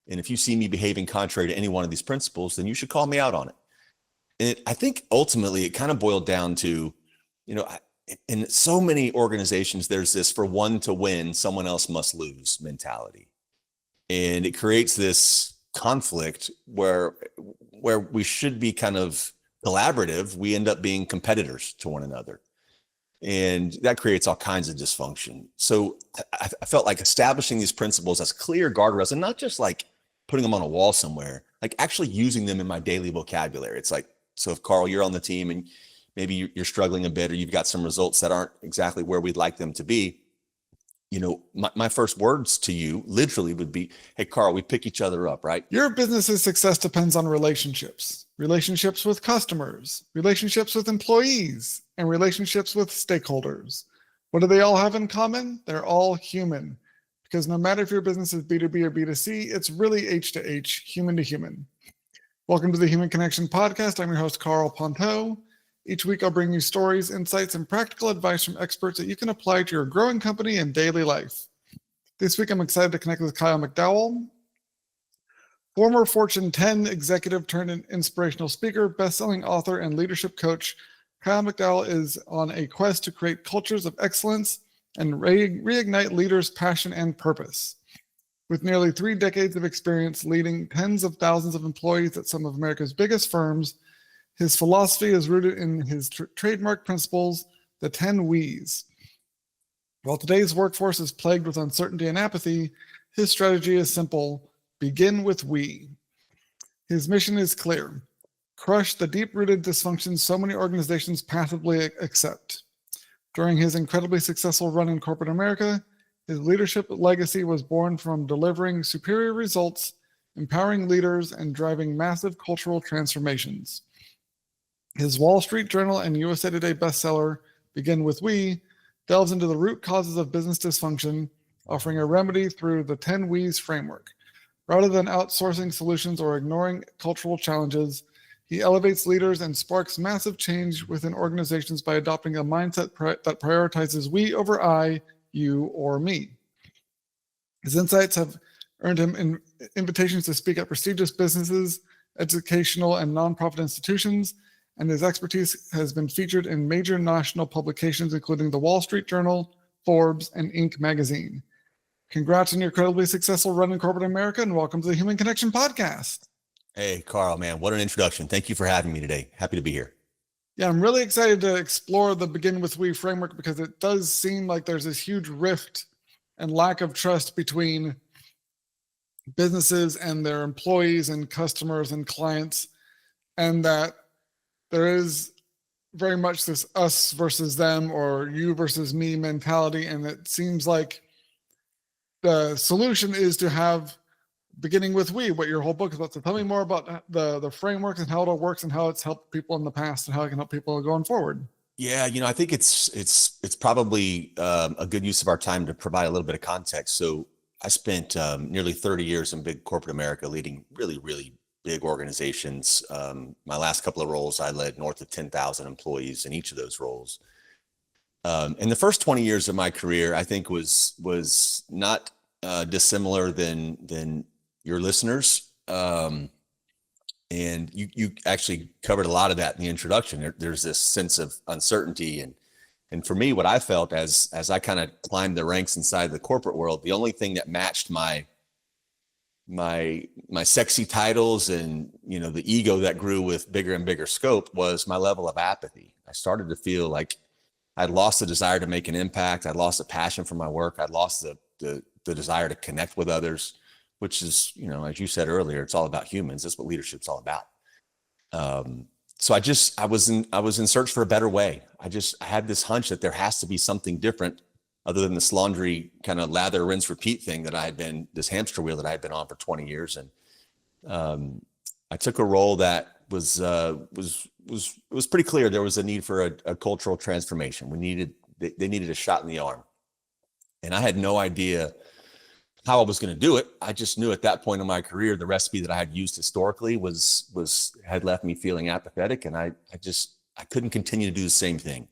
And if you see me behaving contrary to any one of these principles, then you should call me out on it. And I think ultimately it kind of boiled down to, in so many organizations, there's this for one to win, someone else must lose mentality. And it creates this conflict where we should be kind of collaborative. We end up being competitors to one another. And that creates all kinds of dysfunction. So I felt like establishing these principles as clear guardrails and not just like putting them on a wall somewhere, like actually using them in my daily vocabulary. It's like, so if Carl, you're on the team and maybe you're struggling a bit or you've got some results that aren't exactly where we'd like them to be, my first words to you literally would be, hey, Carl, we pick each other up, right? Your business's success depends on relationships with customers, relationships with employees, and relationships with stakeholders. What do they all have in common? They're all human. Because no matter if your business is B2B or B2C, it's really H to H, human to human. Welcome to the Human Connection Podcast. I'm your host, Carl Ponto. Each week, I'll bring you stories, insights, and practical advice from experts that you can apply to your growing company and daily life. This week, I'm excited to connect with Kyle McDowell, former Fortune 10 executive turned inspirational speaker, best-selling author, and leadership coach. Kyle McDowell is on a quest to create cultures of excellence and reignite leaders' passion and purpose. With nearly 3 decades of experience leading tens of thousands of employees at some of America's biggest firms, his philosophy is rooted in his trademark principles, the 10 W's. While today's workforce is plagued with uncertainty and apathy, his strategy is simple: begin with we. His mission is clear: crush the deep-rooted dysfunctions so many organizations passively accept. During his incredibly successful run in corporate America, his leadership legacy was born from delivering superior results, empowering leaders, and driving massive cultural transformations. His Wall Street Journal and USA Today bestseller, Begin With We, delves into the root causes of business dysfunction, offering a remedy through the 10 W's framework. Rather than outsourcing solutions or ignoring cultural challenges, he elevates leaders and sparks massive change within organizations by adopting a mindset that prioritizes we over I, you, or me. His insights have earned him invitations to speak at prestigious businesses, educational and nonprofit institutions, and his expertise has been featured in major national publications, including the Wall Street Journal, Forbes, and Inc. magazine. Congrats on your incredibly successful run in corporate America, and welcome to the Human Connection Podcast. Hey, Carl, man, what an introduction. Thank you for having me today. Happy to be here. Yeah, I'm really excited to explore the Begin With We framework because it does seem like there's this huge rift and lack of trust between businesses and their employees and customers and clients, and that there is very much this us versus them or you versus me mentality. And it seems like the solution is to have beginning with we, what your whole book is about. So tell me more about the framework and how it all works and how it's helped people in the past and how it can help people going forward. Yeah, I think it's probably a good use of our time to provide a little bit of context. So I spent nearly 30 years in big corporate America leading really, really big organizations. My last couple of roles, I led north of 10,000 employees in each of those roles. And the first 20 years of my career, I think was not dissimilar than your listeners. And you actually covered a lot of that in the introduction. There's this sense of uncertainty. And for me, what I felt as I kind of climbed the ranks inside the corporate world, the only thing that matched my sexy titles and, the ego that grew with bigger and bigger scope was my level of apathy. I started to feel like I'd lost the desire to make an impact. I'd lost the passion for my work. I'd lost the desire to connect with others, which is, as you said earlier, it's all about humans. That's what leadership's all about. So I was in search for a better way. I had this hunch that there has to be something different other than this laundry kind of lather, rinse, repeat thing this hamster wheel that I had been on for 20 years. And I took a role that was pretty clear. There was a need for a cultural transformation. They needed a shot in the arm. And I had no idea how I was going to do it. I just knew at that point in my career, the recipe that I had used historically had left me feeling apathetic. And I couldn't continue to do the same thing.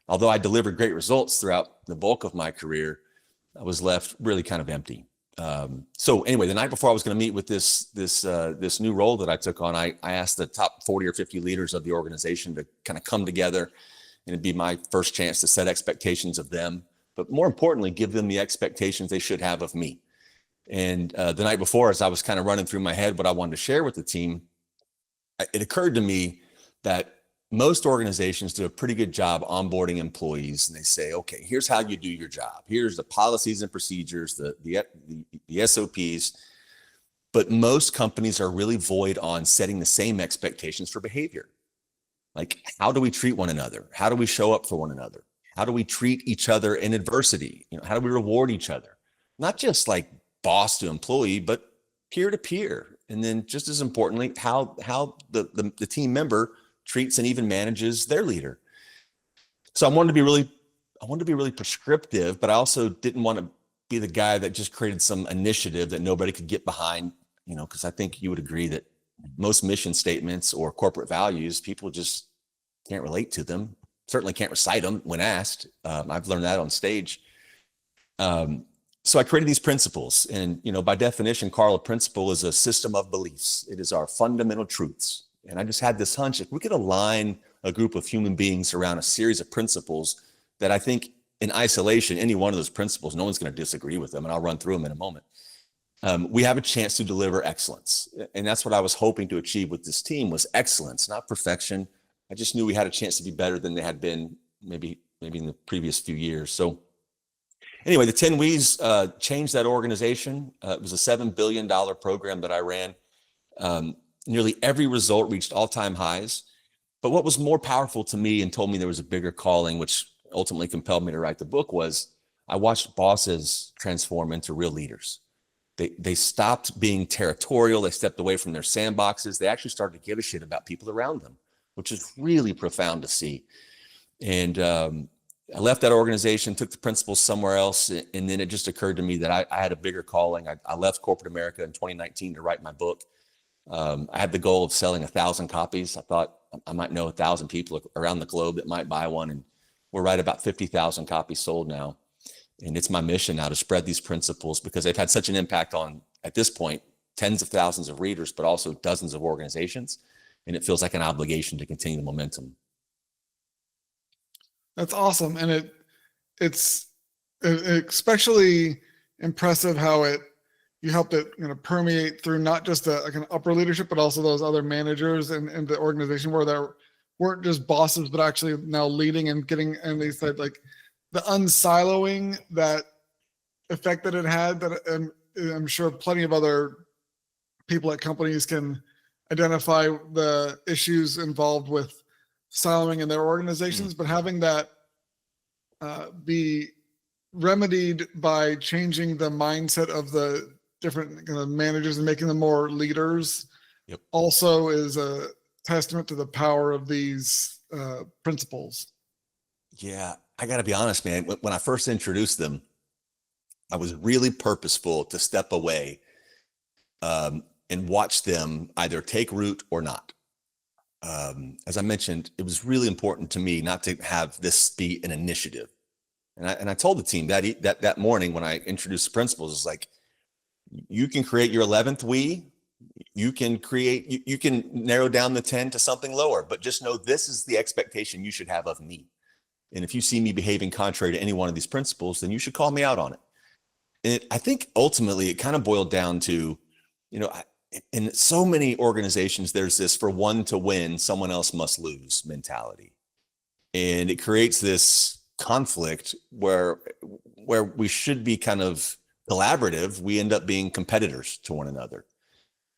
Although I delivered great results throughout the bulk of my career, I was left really kind of empty. So anyway, the night before I was going to meet with this new role that I took on, I asked the top 40 or 50 leaders of the organization to kind of come together, and it'd be my first chance to set expectations of them, but more importantly, give them the expectations they should have of me. And the night before, as I was kind of running through my head what I wanted to share with the team, it occurred to me that most organizations do a pretty good job onboarding employees, and they say, okay, here's how you do your job. Here's the policies and procedures, the SOPs. But most companies are really void on setting the same expectations for behavior. Like, how do we treat one another? How do we show up for one another? How do we treat each other in adversity? How do we reward each other? Not just like boss to employee, but peer to peer. And then just as importantly, how the team member treats and even manages their leader. So I wanted to be really prescriptive, but I also didn't want to be the guy that just created some initiative that nobody could get behind, because I think you would agree that most mission statements or corporate values, people just can't relate to them, certainly can't recite them when asked. I've learned that on stage. So I created these principles, and, by definition, Carl, a principle is a system of beliefs. It is our fundamental truths. And I just had this hunch, if we could align a group of human beings around a series of principles that I think in isolation, any one of those principles, no one's going to disagree with them. And I'll run through them in a moment. We have a chance to deliver excellence. And that's what I was hoping to achieve with this team, was excellence, not perfection. I just knew we had a chance to be better than they had been maybe in the previous few years. So anyway, the 10 We's changed that organization. It was a $7 billion program that I ran. Nearly every result reached all-time highs. But what was more powerful to me and told me there was a bigger calling, which ultimately compelled me to write the book, was I watched bosses transform into real leaders. They stopped being territorial. They stepped away from their sandboxes. They actually started to give a shit about people around them, which is really profound to see. And I left that organization, took the principles somewhere else, and then it just occurred to me that I had a bigger calling. I left corporate America in 2019 to write my book. I had the goal of selling 1,000 copies. I thought I might know 1,000 people around the globe that might buy one, and we're right about 50,000 copies sold now. And it's my mission now to spread these principles, because they've had such an impact on, at this point, tens of thousands of readers, but also dozens of organizations. And it feels like an obligation to continue the momentum. That's awesome. And it's especially impressive how you helped it permeate through not just like an upper leadership, but also those other managers in the organization where there weren't just bosses, but actually now leading and getting, and they said like the unsiloing, that effect that it had, that I'm sure plenty of other people at companies can identify the issues involved with siloing in their organizations, but having that be remedied by changing the mindset of the different managers and making them more leaders, also is a testament to the power of these principles. Yeah, I got to be honest, man. When I first introduced them, I was really purposeful to step away and watch them either take root or not. As I mentioned, it was really important to me not to have this be an initiative. And I told the team that morning when I introduced the principles, it's like, you can create your 11th we, you can narrow down the 10 to something lower, but just know this is the expectation you should have of me. And if you see me behaving contrary to any one of these principles, then you should call me out on it. And I think ultimately it kind of boiled down to, in so many organizations, there's this for one to win, someone else must lose mentality. And it creates this conflict where we should be kind of collaborative. We end up being competitors to one another.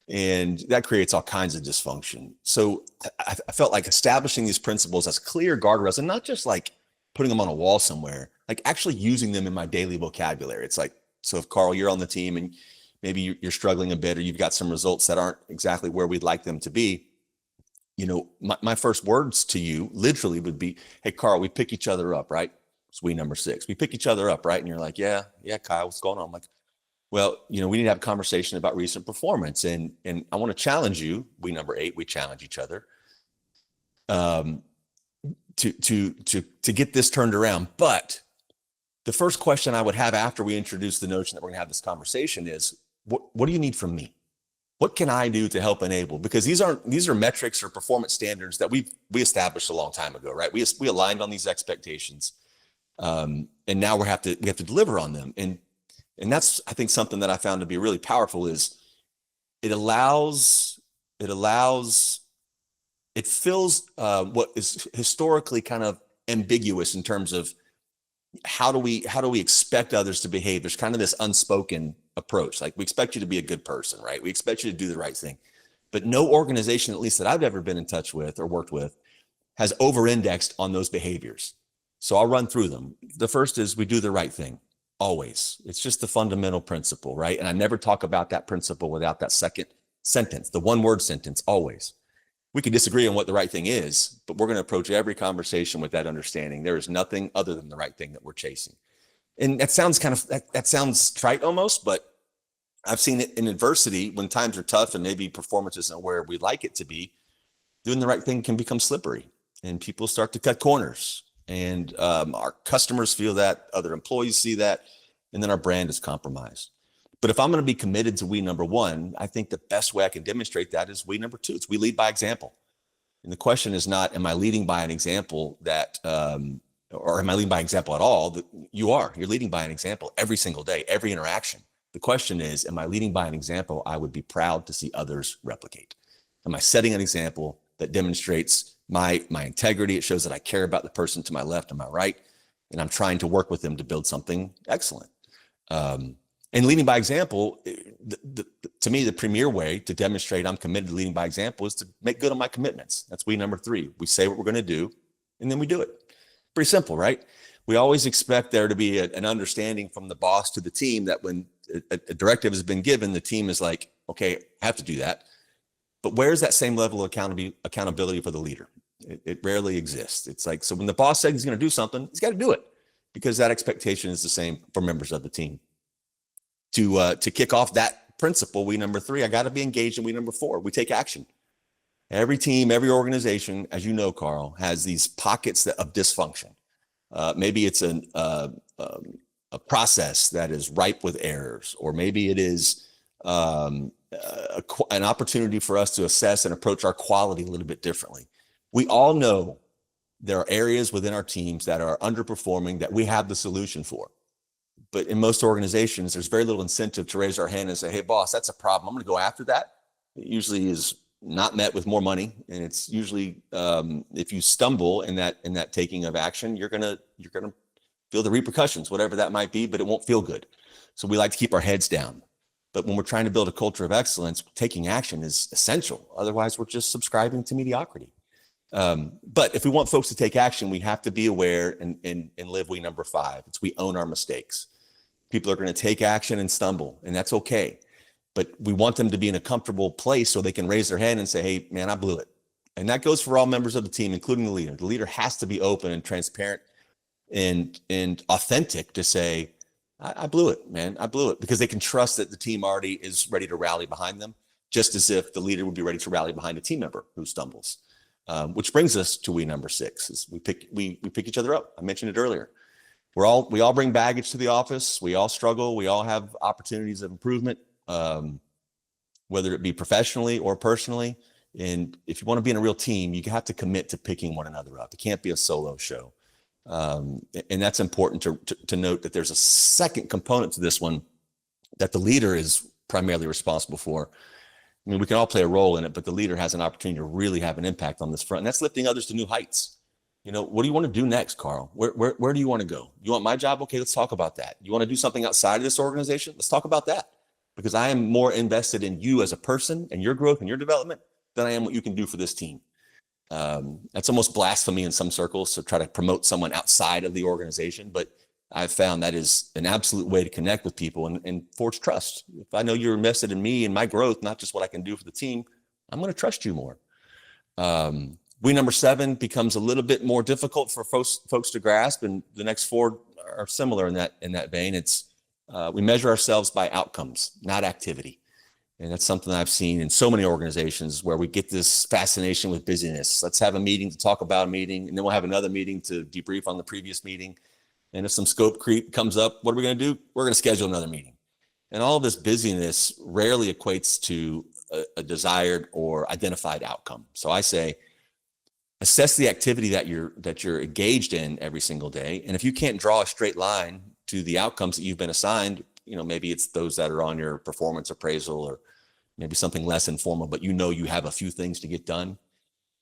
And that creates all kinds of dysfunction. So I felt like establishing these principles as clear guardrails, and not just like putting them on a wall somewhere, like actually using them in my daily vocabulary. It's like, so if Carl, you're on the team and maybe you're struggling a bit, or you've got some results that aren't exactly where we'd like them to be, my first words to you literally would be, hey, Carl, we pick each other up, right? It's we number 6. We pick each other up, right? And you're like, yeah, Kyle, what's going on? I'm like, well, we need to have a conversation about recent performance. And I want to challenge you. We number 8, we challenge each other to get this turned around. But the first question I would have after we introduce the notion that we're going to have this conversation is, what do you need from me? What can I do to help enable? Because these are metrics or performance standards that we established a long time ago, right? We aligned on these expectations, and now we have to deliver on them. And that's, I think, something that I found to be really powerful is it fills what is historically kind of ambiguous in terms of how do we expect others to behave. There's kind of this unspoken approach. Like, we expect you to be a good person, right? We expect you to do the right thing. But no organization, at least that I've ever been in touch with or worked with, has over-indexed on those behaviors. So I'll run through them. The first is we do the right thing, always. It's just the fundamental principle, right? And I never talk about that principle without that second sentence, the one-word sentence, always. We can disagree on what the right thing is, but we're going to approach every conversation with that understanding. There is nothing other than the right thing that we're chasing. And that sounds that sounds trite almost, but I've seen it in adversity when times are tough and maybe performance isn't where we'd like it to be. Doing the right thing can become slippery, and people start to cut corners. And our customers feel that, other employees see that, and then our brand is compromised. But if I'm going to be committed to we number one, I think the best way I can demonstrate that is we number two. It's we lead by example. And the question is not, am I leading by an example that, or am I leading by example at all? You're leading by an example every single day, every interaction. The question is, am I leading by an example I would be proud to see others replicate? Am I setting an example that demonstrates my integrity? It shows that I care about the person to my left and my right, and I'm trying to work with them to build something excellent. And leading by example, to me, the premier way to demonstrate I'm committed to leading by example is to make good on my commitments. That's we number three. We say what we're going to do, and then we do it. Pretty simple, right? We always expect there to be an understanding from the boss to the team that when a directive has been given, the team is like, okay, I have to do that. But where's that same level of accountability for the leader? It rarely exists. It's like, so when the boss says he's going to do something, he's got to do it, because that expectation is the same for members of the team. To kick off that principle, we number three, I got to be engaged in we number four. We take action. Every team, every organization, as you know, Carl, has these pockets of dysfunction. Maybe it's a process that is ripe with errors, or maybe it is an opportunity for us to assess and approach our quality a little bit differently. We all know there are areas within our teams that are underperforming that we have the solution for. But in most organizations, there's very little incentive to raise our hand and say, hey, boss, that's a problem. I'm going to go after that. It usually is not met with more money. And it's usually, if you stumble in that taking of action, you're going to feel the repercussions, whatever that might be, but it won't feel good. So we like to keep our heads down. But when we're trying to build a culture of excellence, taking action is essential. Otherwise, we're just subscribing to mediocrity. But if we want folks to take action, we have to be aware and live we number five. It's we own our mistakes. People are going to take action and stumble, and that's okay. But we want them to be in a comfortable place so they can raise their hand and say, hey, man, I blew it. And that goes for all members of the team, including the leader. The leader has to be open and transparent and authentic to say, I blew it, man. I blew it, because they can trust that the team already is ready to rally behind them, just as if the leader would be ready to rally behind a team member who stumbles. Which brings us to we number six, is we pick each other up. I mentioned it earlier. We all bring baggage to the office. We all struggle. We all have opportunities of improvement, whether it be professionally or personally. And if you want to be in a real team, you have to commit to picking one another up. It can't be a solo show. And that's important to note, that there's a second component to this one that the leader is primarily responsible for. I mean, we can all play a role in it, but the leader has an opportunity to really have an impact on this front. And that's lifting others to new heights. You know, what do you want to do next, Carl? Where do you want to go? You want my job? Okay, let's talk about that. You want to do something outside of this organization? Let's talk about that. Because I am more invested in you as a person and your growth and your development than I am what you can do for this team. That's almost blasphemy in some circles to try to promote someone outside of the organization. But I've found that is an absolute way to connect with people and forge trust. If I know you're invested in me and my growth, not just what I can do for the team, I'm going to trust you more. We number seven becomes a little bit more difficult for folks to grasp, and the next four are similar in that vein. It's we measure ourselves by outcomes, not activity. And that's something I've seen in so many organizations where we get this fascination with busyness. Let's have a meeting to talk about a meeting, and then we'll have another meeting to debrief on the previous meeting. And if some scope creep comes up, what are we going to do? We're going to schedule another meeting. And all this busyness rarely equates to a desired or identified outcome. So I say, assess the activity that you're engaged in every single day. And if you can't draw a straight line to the outcomes that you've been assigned, maybe it's those that are on your performance appraisal, or maybe something less informal, but you have a few things to get done.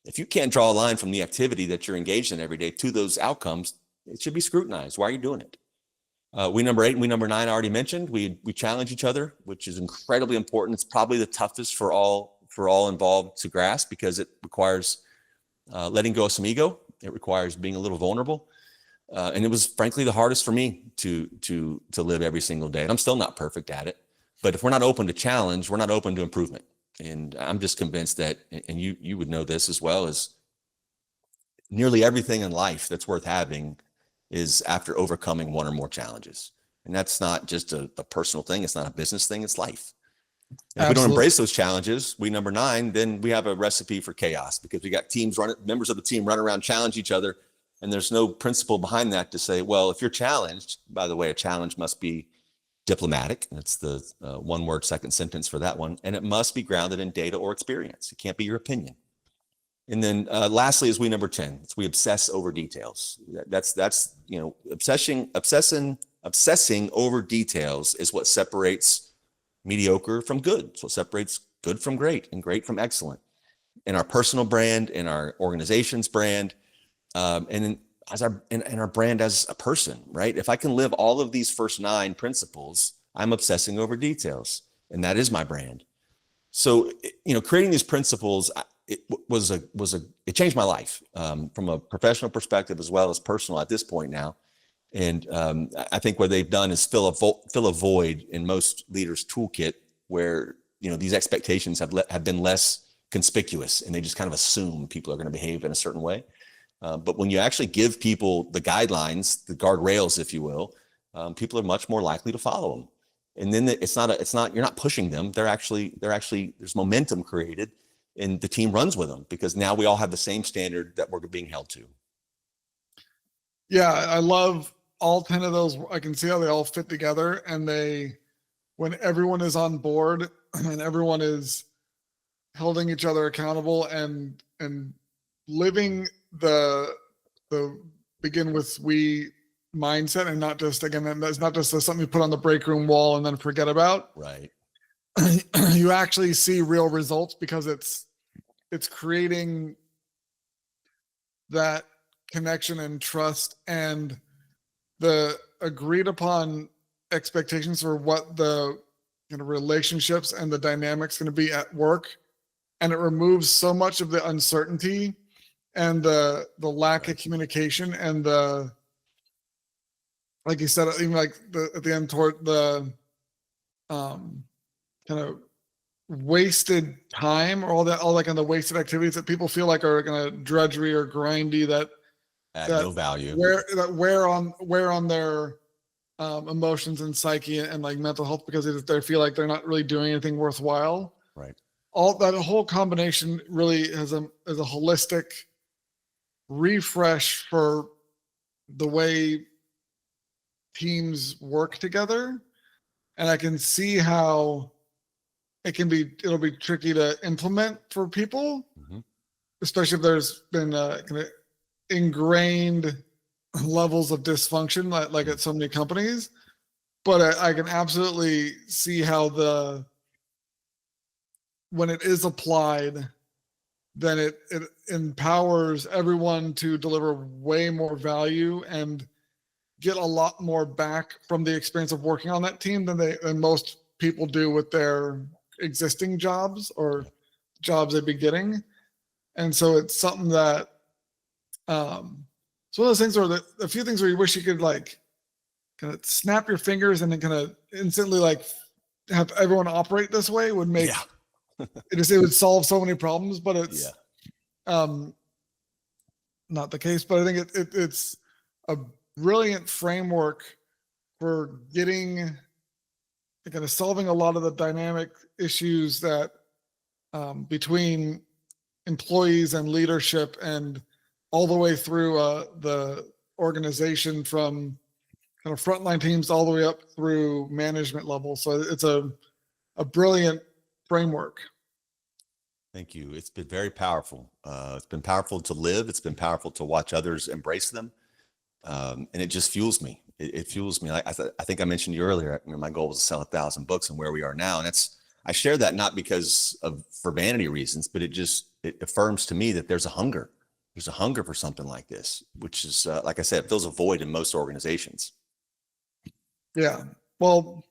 If you can't draw a line from the activity that you're engaged in every day to those outcomes, it should be scrutinized. Why are you doing it? We number 8 and we number 9 I already mentioned. We challenge each other, which is incredibly important. It's probably the toughest for all involved to grasp, because it requires letting go of some ego. It requires being a little vulnerable. And it was frankly the hardest for me to live every single day. And I'm still not perfect at it. But if we're not open to challenge, we're not open to improvement. And I'm just convinced that, and you would know this as well, as nearly everything in life that's worth having is after overcoming one or more challenges. And that's not just a personal thing. It's not a business thing. It's life. And if we don't embrace those challenges, we number 9, then we have a recipe for chaos, because we got members of the team run around, challenge each other. And there's no principle behind that to say, well, if you're challenged, by the way, a challenge must be diplomatic. That's the one word second sentence for that one. And it must be grounded in data or experience. It can't be your opinion. And then lastly is we number 10. We obsess over details. That's obsessing over details is what separates mediocre from good. It's what separates good from great and great from excellent in our personal brand, in our organization's brand, and in our brand as a person, right? If I can live all of these first 9 principles, I'm obsessing over details, and that is my brand. So, creating these principles, it changed my life from a professional perspective as well as personal at this point now. And I think what they've done is fill a void in most leaders' toolkit where these expectations have been less conspicuous, and they just kind of assume people are going to behave in a certain way. But when you actually give people the guidelines, the guardrails, if you will, people are much more likely to follow them. And then you're not pushing them. They're actually there's momentum created, and the team runs with them, because now we all have the same standard that we're being held to. Yeah, I love all 10 of those. I can see how they all fit together, and when everyone is on board and everyone is holding each other accountable and living the begin with we mindset, and not just, again, that's not just something you put on the break room wall and then forget about. Right. You actually see real results, because it's creating that connection and trust and the agreed upon expectations for what the relationships and the dynamics going to be at work. And it removes so much of the uncertainty and the lack of communication, and like you said, even like at the end, toward the kind of wasted time, or all that kind of wasted activities that people feel like are kind of drudgery or grindy, that add no value, wear on their emotions and psyche and like mental health, because they feel like they're not really doing anything worthwhile. Right. All that whole combination really is a holistic refresh for the way teams work together. And I can see how it'll be tricky to implement for people, especially if there's been kind of ingrained levels of dysfunction like at so many companies. But I can absolutely see how when it is applied, then it empowers everyone to deliver way more value and get a lot more back from the experience of working on that team than most people do with their existing jobs or jobs they'd be getting. And so it's something that it's one of those things where a few things where you wish you could like kind of snap your fingers and then kind of instantly like have everyone operate this way would make it would solve so many problems, but it's not the case. But I think it's a brilliant framework for getting kind of solving a lot of the dynamic issues that between employees and leadership, and all the way through the organization, from kind of frontline teams all the way up through management level. So it's a brilliant framework. Thank you. It's been very powerful. It's been powerful to live. It's been powerful to watch others embrace them. And it just fuels me. It fuels me. I think I mentioned you earlier, my goal was to sell 1,000 books and where we are now. And I share that not because for vanity reasons, but it affirms to me that there's a hunger. There's a hunger for something like this, which is, like I said, it fills a void in most organizations. Yeah. Well,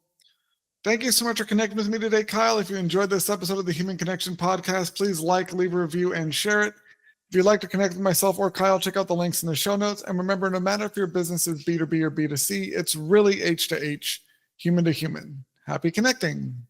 thank you so much for connecting with me today, Kyle. If you enjoyed this episode of the Human Connection podcast, please leave a review, and share it. If you'd like to connect with myself or Kyle, check out the links in the show notes. And remember, no matter if your business is B2B or B2C, it's really H to H, human to human. Happy connecting.